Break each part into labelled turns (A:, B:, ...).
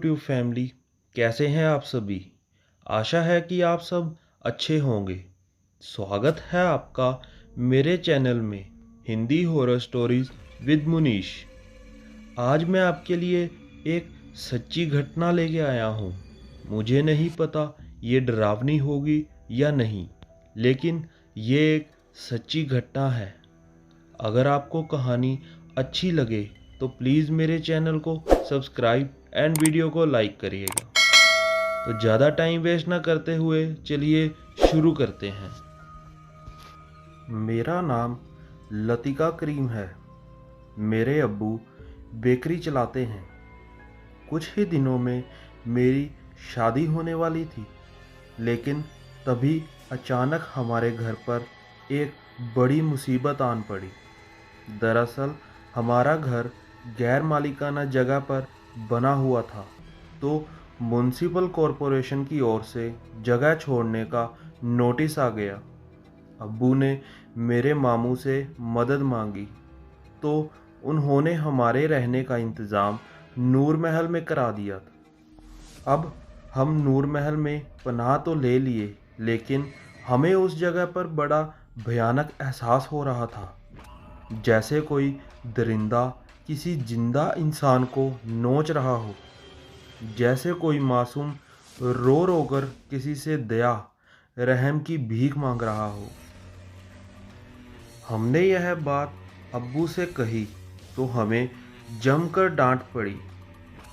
A: YouTube family, कैसे हैं आप सभी। आशा है कि आप सब अच्छे होंगे। स्वागत है आपका मेरे चैनल में Hindi horror stories with Munish. आज मैं आपके लिए एक सच्ची घटना लेके आया हूँ। मुझे नहीं पता ये डरावनी होगी या नहीं, लेकिन ये एक सच्ची घटना है। अगर आपको कहानी अच्छी लगे तो प्लीज़ मेरे चैनल को सब्सक्राइब एंड वीडियो को लाइक करिएगा। तो ज़्यादा टाइम वेस्ट ना करते हुए चलिए शुरू करते हैं। मेरा नाम लतिका करीम है। मेरे अब्बू बेकरी चलाते हैं। कुछ ही दिनों में मेरी शादी होने वाली थी, लेकिन तभी अचानक हमारे घर पर एक बड़ी मुसीबत आन पड़ी। दरअसल हमारा घर गैर मालिकाना जगह पर बना हुआ था, तो म्युनिसिपल कॉरपोरेशन की ओर से जगह छोड़ने का नोटिस आ गया। अब्बू ने मेरे मामू से मदद मांगी, तो उन्होंने हमारे रहने का इंतज़ाम नूर महल में करा दिया। अब हम नूर महल में पनाह तो ले लिए, लेकिन हमें उस जगह पर बड़ा भयानक एहसास हो रहा था, जैसे कोई दरिंदा किसी जिंदा इंसान को नोच रहा हो, जैसे कोई मासूम रो रो कर किसी से दया रहम की भीख मांग रहा हो। हमने यह बात अब्बू से कही तो हमें जमकर डांट पड़ी।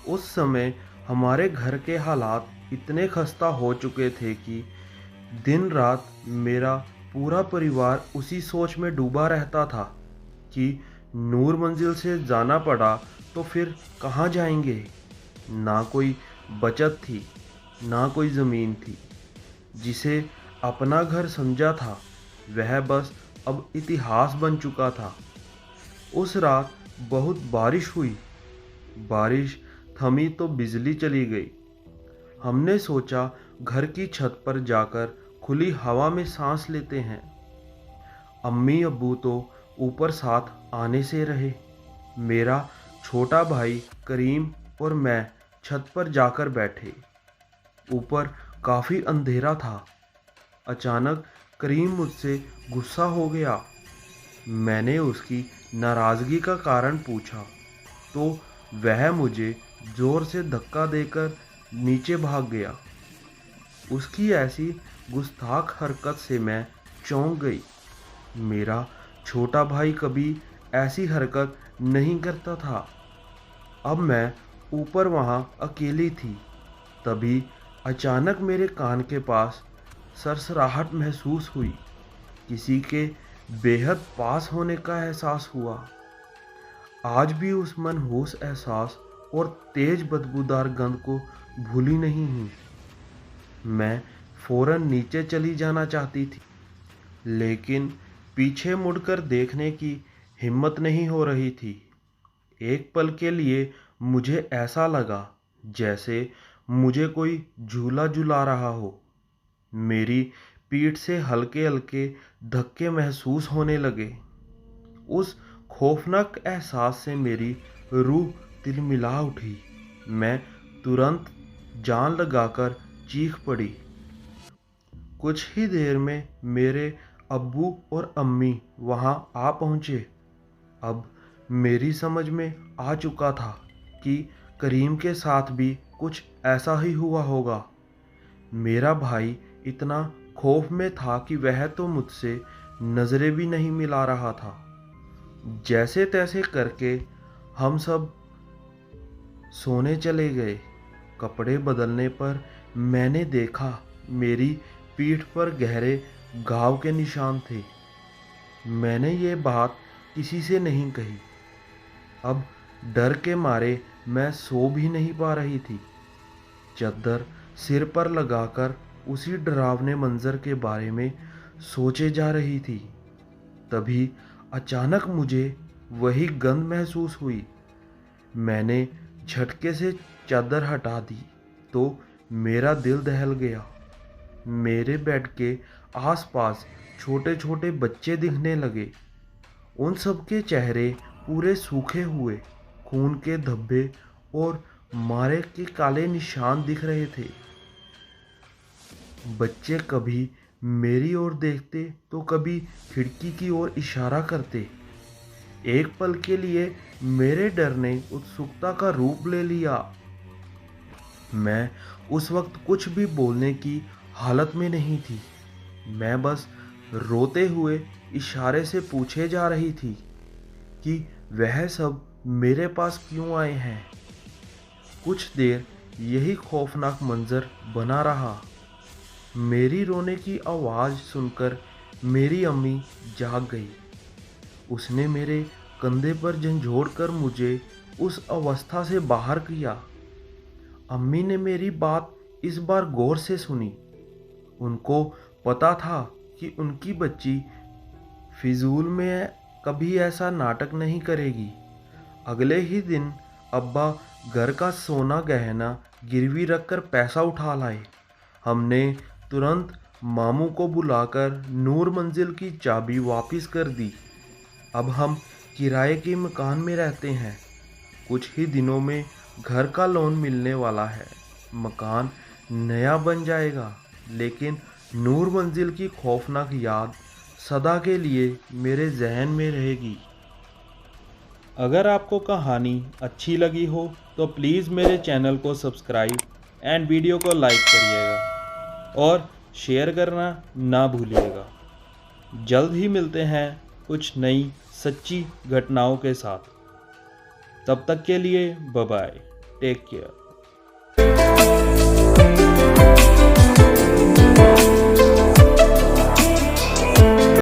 A: उस समय हमारे घर के हालात इतने खस्ता हो चुके थे कि दिन रात मेरा पूरा परिवार उसी सोच में डूबा रहता था कि नूर मंजिल से जाना पड़ा तो फिर कहाँ जाएंगे। ना कोई बचत थी, ना कोई ज़मीन थी। जिसे अपना घर समझा था वह बस अब इतिहास बन चुका था। उस रात बहुत बारिश हुई। बारिश थमी तो बिजली चली गई। हमने सोचा घर की छत पर जाकर खुली हवा में सांस लेते हैं। अम्मी अब्बू तो ऊपर साथ आने से रहे। मेरा छोटा भाई करीम और मैं छत पर जाकर बैठे। ऊपर काफ़ी अंधेरा था। अचानक करीम मुझसे गुस्सा हो गया। मैंने उसकी नाराज़गी का कारण पूछा तो वह मुझे ज़ोर से धक्का देकर नीचे भाग गया। उसकी ऐसी गुस्ताख हरकत से मैं चौंक गई। मेरा छोटा भाई कभी ऐसी हरकत नहीं करता था। अब मैं ऊपर वहाँ अकेली थी। तभी अचानक मेरे कान के पास सरसराहट महसूस हुई। किसी के बेहद पास होने का एहसास हुआ। आज भी उस मनहूस एहसास और तेज बदबूदार गंध को भूली नहीं हूँ। मैं फौरन नीचे चली जाना चाहती थी, लेकिन पीछे मुड़कर देखने की हिम्मत नहीं हो रही थी। एक पल के लिए मुझे ऐसा लगा जैसे मुझे कोई झूला झुला रहा हो। मेरी पीठ से हल्के हल्के धक्के महसूस होने लगे। उस खौफनाक एहसास से मेरी रूह तिलमिला उठी। मैं तुरंत जान लगाकर चीख पड़ी। कुछ ही देर में मेरे अब्बू और अम्मी वहाँ आ पहुँचे। अब मेरी समझ में आ चुका था कि करीम के साथ भी कुछ ऐसा ही हुआ होगा। मेरा भाई इतना खौफ में था कि वह तो मुझसे नज़रें भी नहीं मिला रहा था। जैसे तैसे करके हम सब सोने चले गए। कपड़े बदलने पर मैंने देखा मेरी पीठ पर गहरे घाव के निशान थे। मैंने ये बात किसी से नहीं कही। अब डर के मारे मैं सो भी नहीं पा रही थी। चद्दर सिर पर लगाकर उसी डरावने मंजर के बारे में सोचे जा रही थी। तभी अचानक मुझे वही गंध महसूस हुई। मैंने झटके से चादर हटा दी तो मेरा दिल दहल गया। मेरे बेड के आसपास छोटे छोटे बच्चे दिखने लगे। उन सब के चेहरे पूरे सूखे हुए, खून के धब्बे और मारे के काले निशान दिख रहे थे। बच्चे कभी मेरी ओर देखते तो कभी खिड़की की ओर इशारा करते। एक पल के लिए मेरे डर ने उत्सुकता का रूप ले लिया। मैं उस वक्त कुछ भी बोलने की हालत में नहीं थी। मैं बस रोते हुए इशारे से पूछे जा रही थी कि वह सब मेरे पास क्यों आए हैं। कुछ देर यही खौफनाक मंजर बना रहा। मेरी रोने की आवाज़ सुनकर मेरी अम्मी जाग गई। उसने मेरे कंधे पर झंझोड़ कर मुझे उस अवस्था से बाहर किया। अम्मी ने मेरी बात इस बार गौर से सुनी। उनको पता था कि उनकी बच्ची फिजूल में कभी ऐसा नाटक नहीं करेगी। अगले ही दिन अब्बा घर का सोना गहना गिरवी रखकर पैसा उठा लाए। हमने तुरंत मामू को बुलाकर नूर मंजिल की चाबी वापस कर दी। अब हम किराए के मकान में रहते हैं। कुछ ही दिनों में घर का लोन मिलने वाला है। मकान नया बन जाएगा, लेकिन नूर मंजिल की खौफनाक याद सदा के लिए मेरे जहन में रहेगी। अगर आपको कहानी अच्छी लगी हो तो प्लीज़ मेरे चैनल को सब्सक्राइब एंड वीडियो को लाइक करिएगा और शेयर करना ना भूलिएगा। जल्द ही मिलते हैं कुछ नई सच्ची घटनाओं के साथ। तब तक के लिए बाय बाय, टेक केयर।